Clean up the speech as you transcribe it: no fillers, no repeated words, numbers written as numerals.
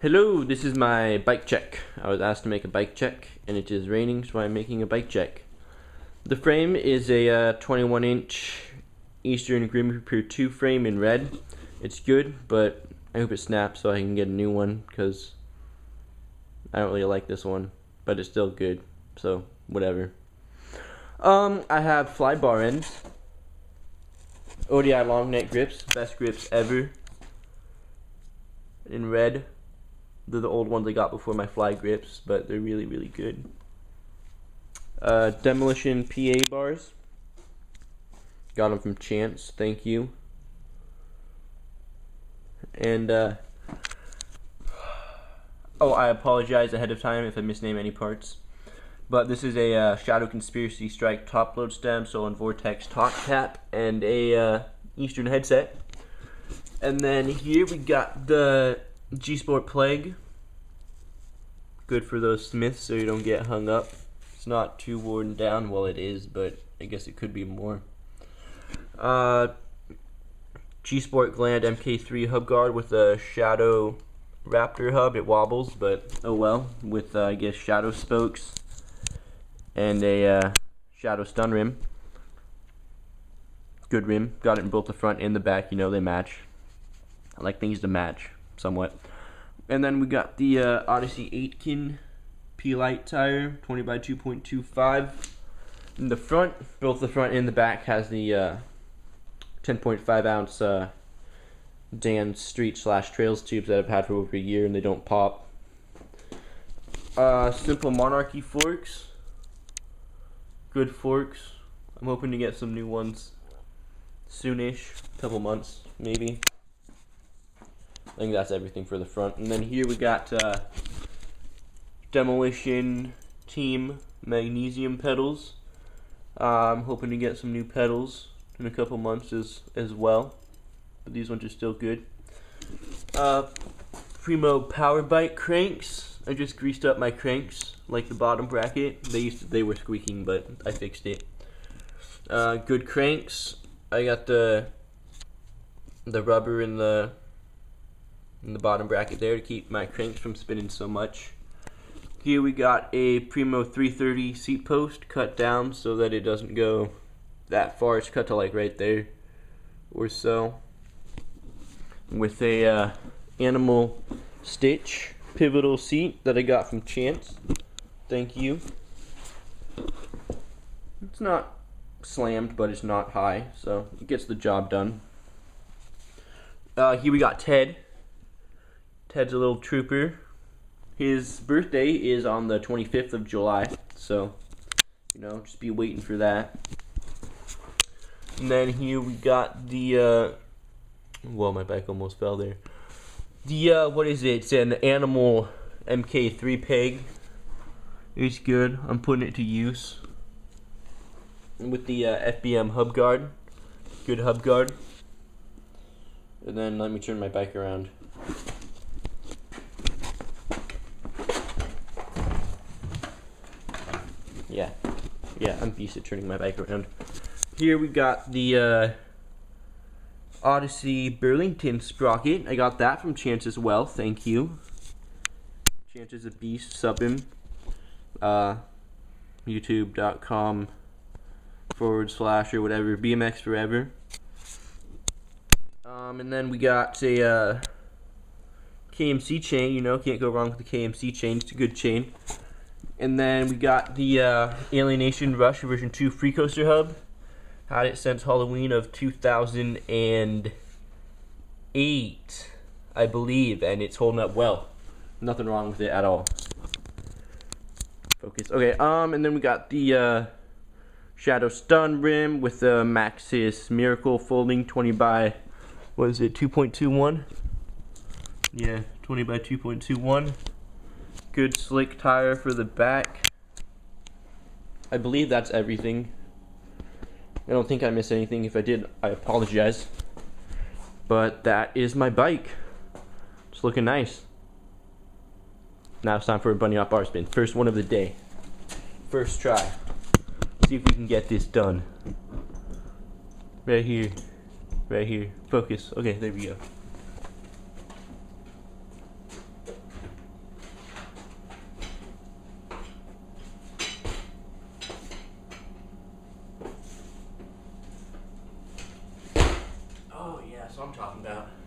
Hello, this is my bike check. I was asked to make a bike check, and it is raining, so I'm making a bike check. The frame is a 21-inch Eastern Grim Reaper 2 frame in red. It's good, but I hope it snaps so I can get a new one, because I don't really like this one, but it's still good, so whatever. I have fly bar ends. ODI long neck grips, best grips ever. In red. They're the old ones I got before my fly grips, but they're really, really good. Demolition PA bars. Got them from Chance, thank you. And, oh, I apologize ahead of time if I misname any parts. But this is a Shadow Conspiracy Strike top load stem, Solon Vortex top cap, and a Eastern headset. And then here we got the GSPORT PLEG. Good for those smiths so you don't get hung up. It's not too worn down. Well, it is, but I guess it could be more. GSPORT GLAND MK3 hub guard with a Shadow Raptor hub. It wobbles, but oh well. With I guess Shadow spokes and a Shadow stun rim. Good rim. Got it in both the front and the back. You know they match. I like things to match somewhat. And then we got the ODYSSEY AIKEN P-LYTE tire, 20 by 2.25. In the front, both the front and the back has the 10.5 ounce Dan Street / Trails tubes that I've had for over a year and they don't pop. Simple MONARCHY forks. Good forks. I'm hoping to get some new ones soonish, couple months maybe. I think that's everything for the front. And then here we got Demolition Team magnesium pedals. I'm hoping to get some new pedals in a couple months as well. But these ones are still good. PRIMO power bike cranks. I just greased up my cranks, like the bottom bracket. They were squeaking, but I fixed it. Good cranks. I got the rubber in the bottom bracket there to keep my cranks from spinning so much. Here we got a PRIMO 330 seat post cut down so that it doesn't go that far. It's cut to like right there or so. With a animal stitch pivotal seat that I got from Chance. Thank you. It's not slammed, but it's not high, so it gets the job done. Here we got Ted. Ted's a little trooper. His birthday is on the 25th of July, so, you know, just be waiting for that. And then here we got the, well, my bike almost fell there. The, what is it? It's an Animal MK3 peg. It's good. I'm putting it to use. With the FBM hub guard. Good hub guard. And then let me turn my bike around. Yeah, I'm used to turning my bike around. Here we got the ODYSSEY Burlington sprocket. I got that from Chance as well, thank you. Chance is a beast, sub him. YouTube.com/ or whatever, BMX forever. And then we got a KMC chain, you know, can't go wrong with the KMC chain, it's a good chain. And then we got the ALIENATION Rush version 2 FREECOASTER hub. Had it since Halloween of 2008, I believe, and it's holding up well. Nothing wrong with it at all. Focus. Okay, and then we got the Shadow Stun rim with the MAXXIS Miracle folding 20 by, what is it, 2.21? Yeah, 20 by 2.21. Good slick tire for the back. I believe that's everything. I don't think I missed anything. If I did, I apologize. But that is my bike. It's looking nice. Now it's time for a bunny hop bar spin. First one of the day. First try. See if we can get this done. Right here. Right here. Focus. Okay, there we go. That's what I'm talking about.